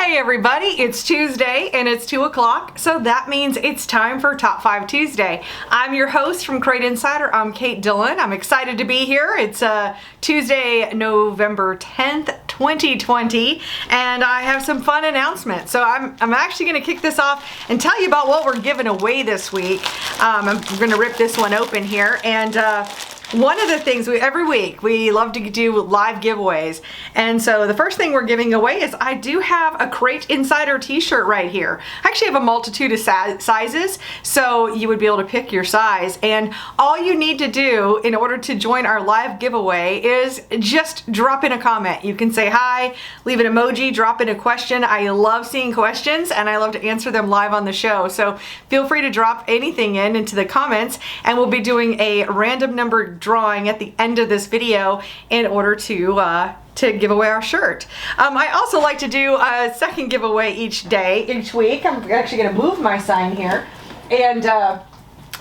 Hey everybody, it's Tuesday and it's 2 o'clock, so that means it's time for Top 5 Tuesday. I'm your host from Crate Insider. I'm Kate Dillon. I'm excited to be here. It's Tuesday, November 10th, 2020, and I have some fun announcements. So I'm actually going to kick this off and tell you about what we're giving away this week. I'm going to rip this one open here, and one of the things every week we love to do live giveaways, and so the first thing we're giving away is I do have a Crate Insider t-shirt right here. I actually have a multitude of sizes, so you would be able to pick your size, and all you need to do in order to join our live giveaway is just drop in a comment. You can say hi, leave an emoji, drop in a question. I love seeing questions and I love to answer them live on the show, so feel free to drop anything into the comments, and we'll be doing a random number drawing at the end of this video in order to give away our shirt. I also like to do a second giveaway each week. I'm actually going to move my sign here, and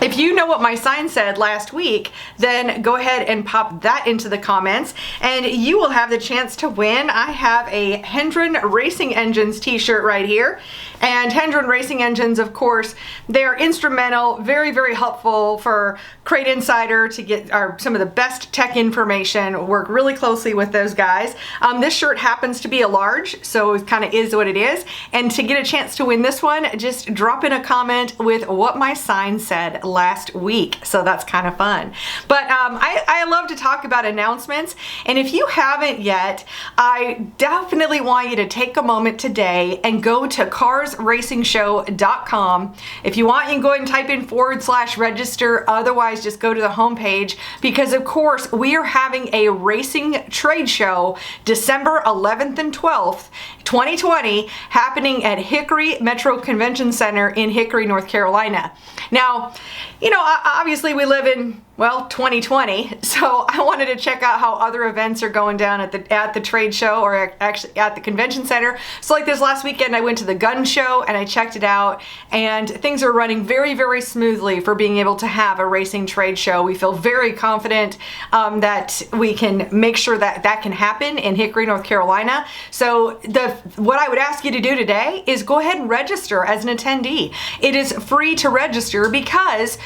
if you know what my sign said last week, then go ahead and pop that into the comments and you will have the chance to win. I have a Hendren Racing Engines t-shirt right here. And Hendren Racing Engines, of course, they're instrumental, very, very helpful for Crate Insider to get some of the best tech information. Work really closely with those guys. This shirt happens to be a large, so it kind of is what it is. And to get a chance to win this one, just drop in a comment with what my sign said last week. So that's kind of fun. But I love to talk about announcements. And if you haven't yet, I definitely want you to take a moment today and go to CrateInsider.com. If you want, you can go ahead and type in /register. Otherwise, just go to the homepage, because of course we are having a racing trade show December 11th and 12th, 2020, happening at Hickory Metro Convention Center in Hickory, North Carolina. Now, you know, obviously we live in, well, 2020, so I wanted to check out how other events are going down at the trade show, or actually at the convention center. So like this last weekend, I went to the gun show and I checked it out, and things are running very, very smoothly for being able to have a racing trade show. We feel very confident that we can make sure that that can happen in Hickory, North Carolina. So what I would ask you to do today is go ahead and register as an attendee. It is free to register, because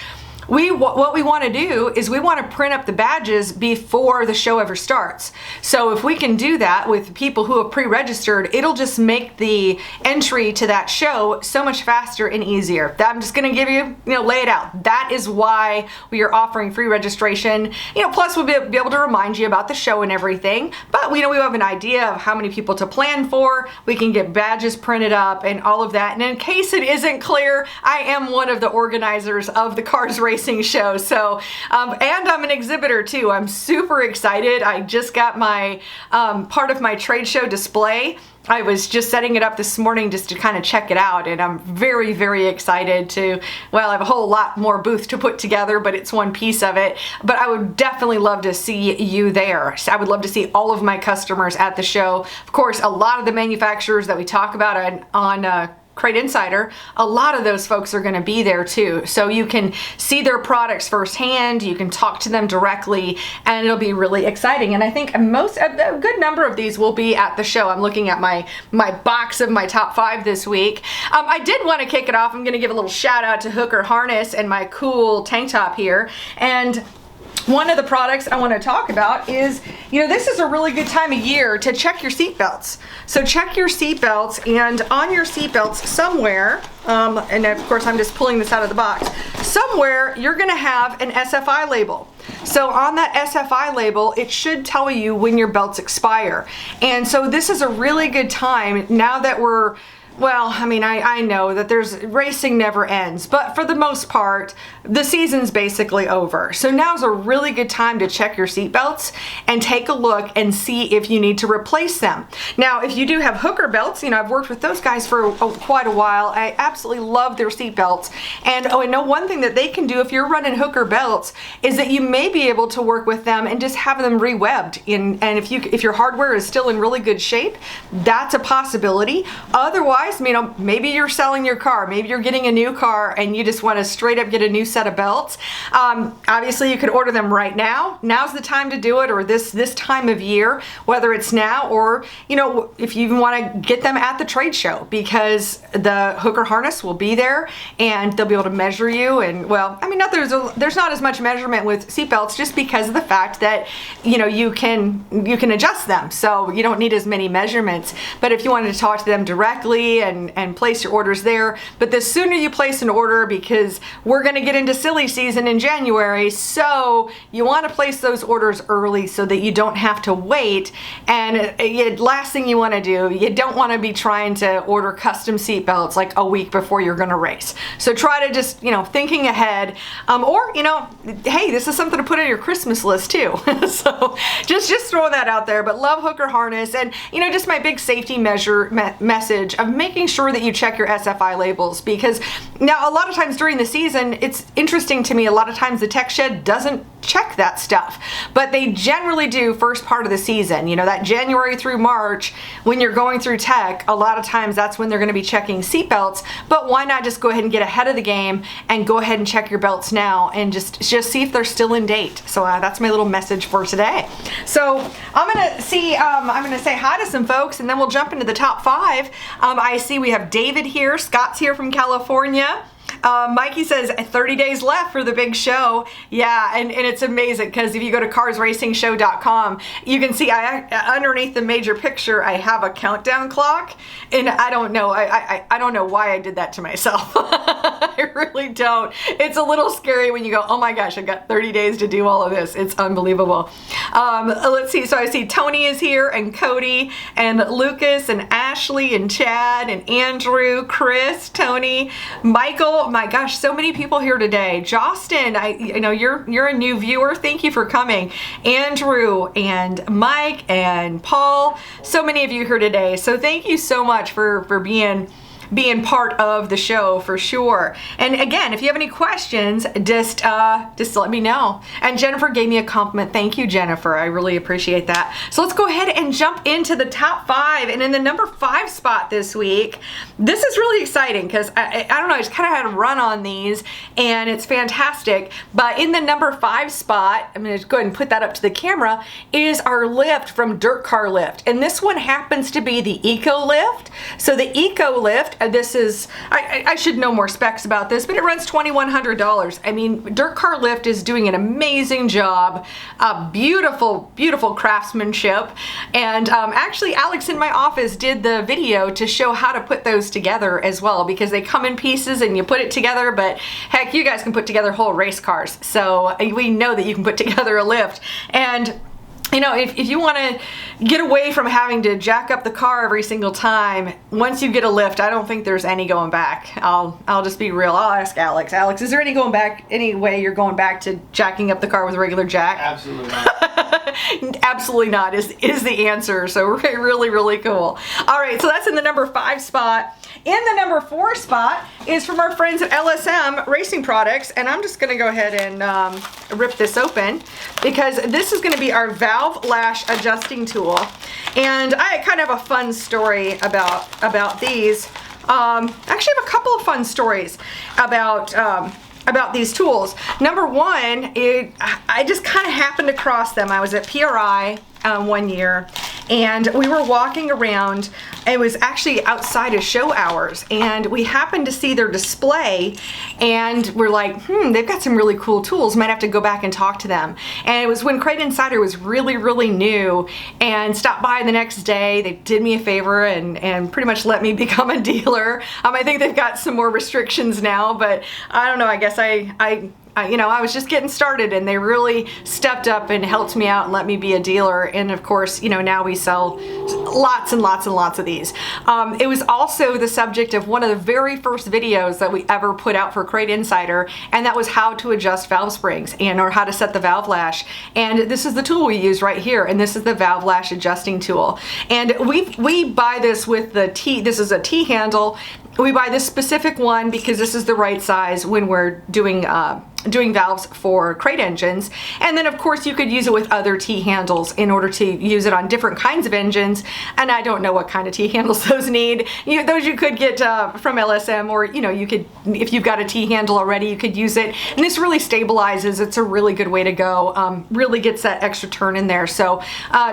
what we want to do is we want to print up the badges before the show ever starts. So if we can do that with people who have pre-registered, it'll just make the entry to that show so much faster and easier. I'm just going to give you, lay it out. That is why we are offering free registration. Plus we'll be able to remind you about the show and everything. But we have an idea of how many people to plan for. We can get badges printed up and all of that. And in case it isn't clear, I am one of the organizers of the Cars Racing show. So, and I'm an exhibitor too. I'm super excited. I just got my part of my trade show display. I was just setting it up this morning just to kind of check it out, and I'm very, very excited to, well, I have a whole lot more booth to put together, but it's one piece of it. But I would definitely love to see you there. I would love to see all of my customers at the show. Of course, a lot of the manufacturers that we talk about on Crate Insider, a lot of those folks are going to be there too. So you can see their products firsthand, you can talk to them directly, and it'll be really exciting. And I think a good number of these will be at the show. I'm looking at my box of my top 5 this week. I did want to kick it off. I'm going to give a little shout out to Hooker Harness and my cool tank top here. And one of the products I want to talk about is, this is a really good time of year to check your seat belts. So check your seat belts, and on your seat belts somewhere, and of course I'm just pulling this out of the box, somewhere you're going to have an SFI label. So on that SFI label, it should tell you when your belts expire. And so this is a really good time now that we're, well, I know that racing never ends, but for the most part, the season's basically over. So now's a really good time to check your seatbelts and take a look and see if you need to replace them. Now, if you do have Hooker belts, I've worked with those guys for quite a while. I absolutely love their seatbelts. And I know one thing that they can do if you're running Hooker belts is that you may be able to work with them and just have them re-webbed. And if your hardware is still in really good shape, that's a possibility. Otherwise, Otherwise, maybe you're selling your car, maybe you're getting a new car and you just want to straight up get a new set of belts. Obviously you could order them right now. Now's the time to do it, or this time of year, whether it's now or, if you even want to get them at the trade show, because the hooker harness will be there and they'll be able to measure you. And there's not as much measurement with seatbelts, just because of the fact that, you can adjust them. So you don't need as many measurements. But if you wanted to talk to them directly and place your orders there, but the sooner you place an order, because we're going to get into silly season in January, so you want to place those orders early so that you don't have to wait. And last thing you want to do, you don't want to be trying to order custom seat belts like a week before you're going to race. So try to just, thinking ahead, or, hey, this is something to put on your Christmas list too. So just throwing that out there. But love hooker harness, and just my big safety message of making sure that you check your SFI labels, because now a lot of times during the season, it's interesting to me, a lot of times the tech shed doesn't check that stuff, but they generally do first part of the season. That January through March, when you're going through tech, a lot of times that's when they're going to be checking seatbelts. But why not just go ahead and get ahead of the game and go ahead and check your belts now and just see if they're still in date. So that's my little message for today. So I'm gonna say hi to some folks, and then we'll jump into the top 5. I see we have David here. Scott's here from California. Mikey says 30 days left for the big show. Yeah, and it's amazing, because if you go to carsracingshow.com, you can see underneath the major picture, I have a countdown clock, and I don't know. I don't know why I did that to myself. I really don't. It's a little scary when you go, oh my gosh, I've got 30 days to do all of this. It's unbelievable. Let's see. So I see Tony is here, and Cody, and Lucas, and Ashley, and Chad, and Andrew, Chris, Tony, Michael. My gosh, so many people here today. Justin, you're a new viewer. Thank you for coming. Andrew and Mike and Paul, so many of you here today. So thank you so much for being part of the show, for sure. And again, if you have any questions, just let me know. And Jennifer gave me a compliment. Thank you, Jennifer. I really appreciate that. So let's go ahead and jump into the top 5. And in the number 5 spot this week, this is really exciting, because I don't know, I just kind of had a run on these, and it's fantastic. But in the number 5 spot, I'm going to go ahead and put that up to the camera, is our lift from Dirt Car Lift. And this one happens to be the Eco Lift. So the Eco Lift, this is, I should know more specs about this, but it runs $2,100. I mean, Dirt Car Lift is doing an amazing job. Beautiful, beautiful craftsmanship. And actually, Alex in my office did the video to show how to put those together as well, because they come in pieces and you put it together, but heck, you guys can put together whole race cars. So we know that you can put together a lift. And if you want to get away from having to jack up the car every single time, once you get a lift, I don't think there's any going back. I'll just be real. I'll ask Alex. Alex, is there any way you're going back to jacking up the car with a regular jack? Absolutely not. Absolutely not is the answer. So really, really cool. All right, so that's in the number 5 spot. In the number 4 spot is from our friends at LSM Racing Products, and I'm just going to go ahead and rip this open, because this is going to be our valve lash adjusting tool. And I kind of have a fun story about these. Actually, I have a couple of fun stories about these tools. Number one, I just kind of happened across them. I was at PRI one year, and we were walking around. It was actually outside of show hours, and we happened to see their display, and we're like, they've got some really cool tools. Might have to go back and talk to them. And it was when Crate Insider was really, really new, and stopped by the next day. They did me a favor and pretty much let me become a dealer. I think they've got some more restrictions now, but I don't know. I guess I was just getting started, and they really stepped up and helped me out and let me be a dealer. And of course, now we sell lots and lots and lots of these. It was also the subject of one of the very first videos that we ever put out for Crate Insider, and that was how to adjust valve springs or how to set the valve lash. And this is the tool we use right here, and this is the valve lash adjusting tool. And we buy this with the T. This is a T handle. We buy this specific one because this is the right size when we're doing doing valves for crate engines. And then of course you could use it with other T-handles in order to use it on different kinds of engines. And I don't know what kind of T-handles those need. Those you could get from LSM, or you could, if you've got a T-handle already, you could use it. And this really stabilizes. It's a really good way to go. Really gets that extra turn in there. So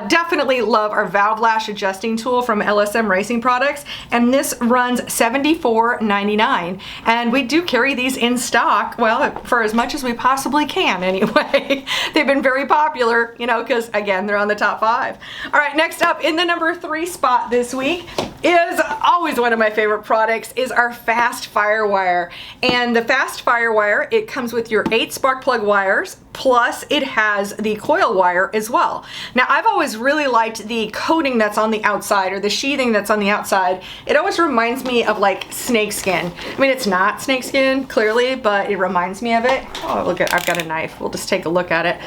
definitely love our valve lash adjusting tool from LSM Racing Products. And this runs $74.99. And we do carry these in stock, well, for as much as we possibly can anyway. They've been very popular, because again, they're on the top 5. All right, next up in the number 3 spot this week is always one of my favorite products, is our Fast Firewire. And the Fast Firewire, it comes with your 8 spark plug wires, plus it has the coil wire as well. Now, I've always really liked the coating that's on the outside, or the sheathing that's on the outside. It always reminds me of like snakeskin. I mean, it's not snakeskin, clearly, but it reminds me of it. Oh, look, I've got a knife. We'll just take a look at it.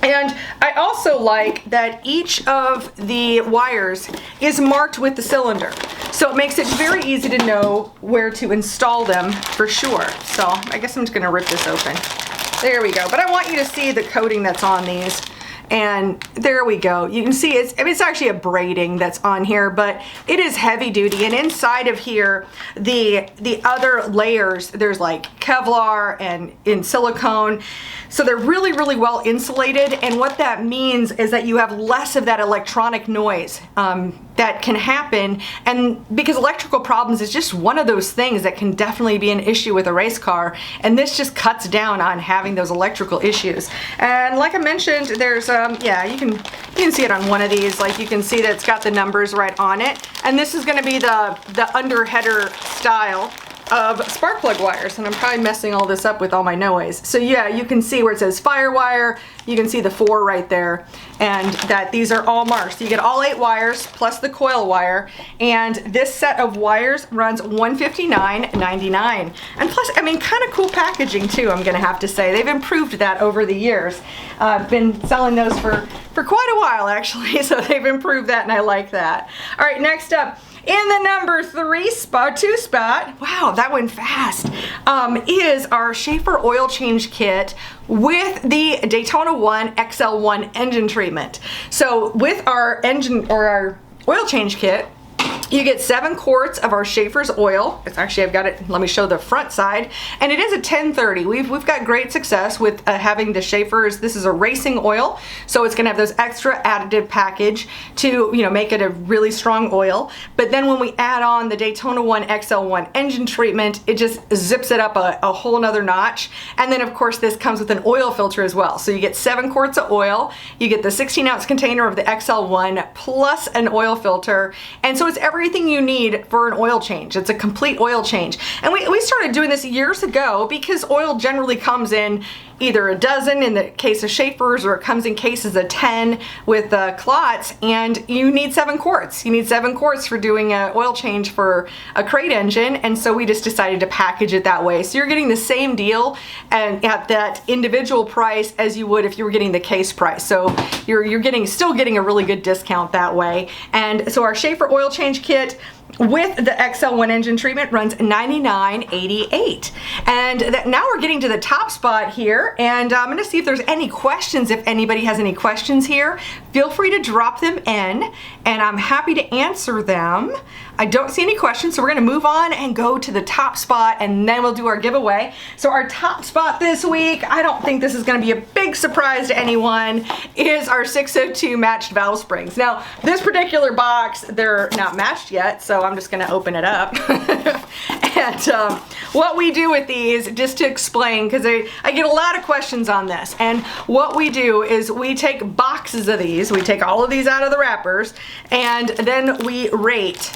And I also like that each of the wires is marked with the cylinder. So it makes it very easy to know where to install them for sure. So I guess I'm just gonna rip this open. There we go. But I want you to see the coating that's on these. And there we go. You can see it's actually a braiding that's on here, but it is heavy duty. And inside of here, the other layers, there's like Kevlar and in silicone. So they're really, really well insulated. And what that means is that you have less of that electronic noise that can happen. And because electrical problems is just one of those things that can definitely be an issue with a race car. And this just cuts down on having those electrical issues. And like I mentioned, there's yeah, you can see it on one of these. Like you can see that it's got the numbers right on it. And this is going to be the under header style of spark plug wires, and I'm probably messing all this up with all my noise. So yeah, you can see where it says Firewire, you can see the 4 right there, and that these are all marked. So you get all 8 wires plus the coil wire, and this set of wires runs $159.99. And plus, I mean, kind of cool packaging too, I'm gonna have to say. They've improved that over the years. I've been selling those for quite a while actually, so they've improved that and I like that. All right, next up, in the number 2 spot, wow, that went fast, is our Schaefer oil change kit with the Daytona 1 XL1 engine treatment. So with our engine, or our oil change kit, you get 7 quarts of our Schaefer's oil. It's actually, I've got it, let me show the front side. And it is a 1030. We've got great success with having the Schaefer's. This is a racing oil, so it's gonna have those extra additive package to make it a really strong oil. But then when we add on the Daytona 1 XL1 engine treatment, it just zips it up a whole nother notch. And then of course this comes with an oil filter as well. So you get 7 quarts of oil, you get the 16-ounce container of the XL1 plus an oil filter. And so it's everything you need for an oil change. It's a complete oil change. And we started doing this years ago because oil generally comes in either a dozen in the case of Schaefer's, or it comes in cases of 10 with Klotz, and you need 7 quarts. You need 7 quarts for doing an oil change for a crate engine, and so we just decided to package it that way. So you're getting the same deal and at that individual price as you would if you were getting the case price. So you're still getting a really good discount that way. And so our Schaefer oil change kit with the XL1 engine treatment runs $99.88. And now we're getting to the top spot here, and I'm gonna see if there's any questions. If anybody has any questions here, feel free to drop them in, and I'm happy to answer them. I don't see any questions, so we're gonna move on and go to the top spot, and then we'll do our giveaway. So our top spot this week, I don't think this is gonna be a big surprise to anyone, is our 602 matched valve springs. Now, this particular box, they're not matched yet, so I'm just gonna open it up. And what we do with these, just to explain, because I get a lot of questions on this, and what we do is we take boxes of these, we take all of these out of the wrappers, and then we rate,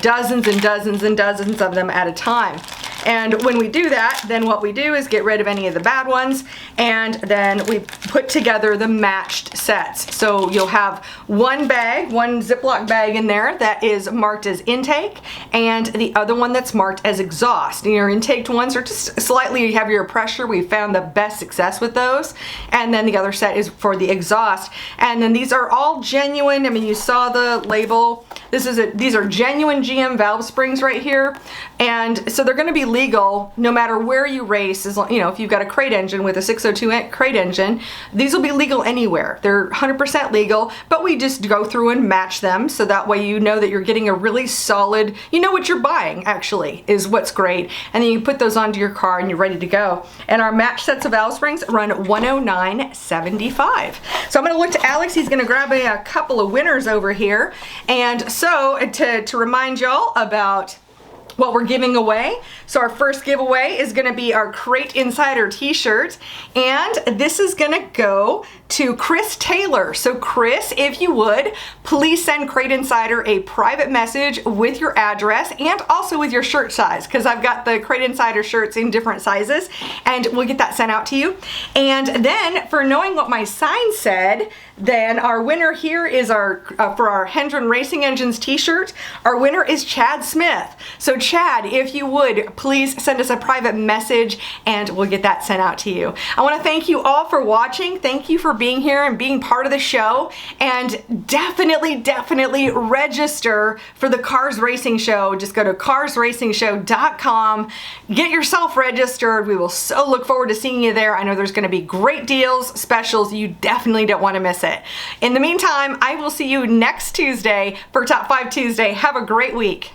dozens and dozens and dozens of them at a time. And when we do that, then what we do is get rid of any of the bad ones, and then we put together the matched sets. So you'll have one bag, one Ziploc bag in there that is marked as intake, and the other one that's marked as exhaust. And your intake ones are just slightly heavier pressure. We found the best success with those. And then the other set is for the exhaust. And then these are all genuine. I mean, you saw the label. These are genuine GM valve springs right here. And so they're going to be legal no matter where you race. As long, if you've got a crate engine with a 602 crate engine, these will be legal anywhere. They're 100% legal, but we just go through and match them so that way you know that you're getting a really solid, you know what you're buying actually is what's great. And then you put those onto your car and you're ready to go. And our match sets of valve springs run $109.75. So I'm going to look to Alex. He's going to grab a couple of winners over here. And so to remind y'all about what we're giving away. So our first giveaway is going to be our Crate Insider t-shirt, and this is going to go to Chris Taylor. So Chris, if you would, please send Crate Insider a private message with your address and also with your shirt size, because I've got the Crate Insider shirts in different sizes, and we'll get that sent out to you. And then for knowing what my sign said, then our winner here is our for our Hendren Racing Engines t-shirt. Our winner is Chad Smith. So Chad, if you would, please send us a private message and we'll get that sent out to you. I want to thank you all for watching. Thank you for being here and being part of the show. And definitely register for the Cars Racing Show. Just go to carsracingshow.com. Get yourself registered. We will so look forward to seeing you there. I know there's going to be great deals, specials. You definitely don't want to miss it. In the meantime, I will see you next Tuesday for Top 5 Tuesday. Have a great week.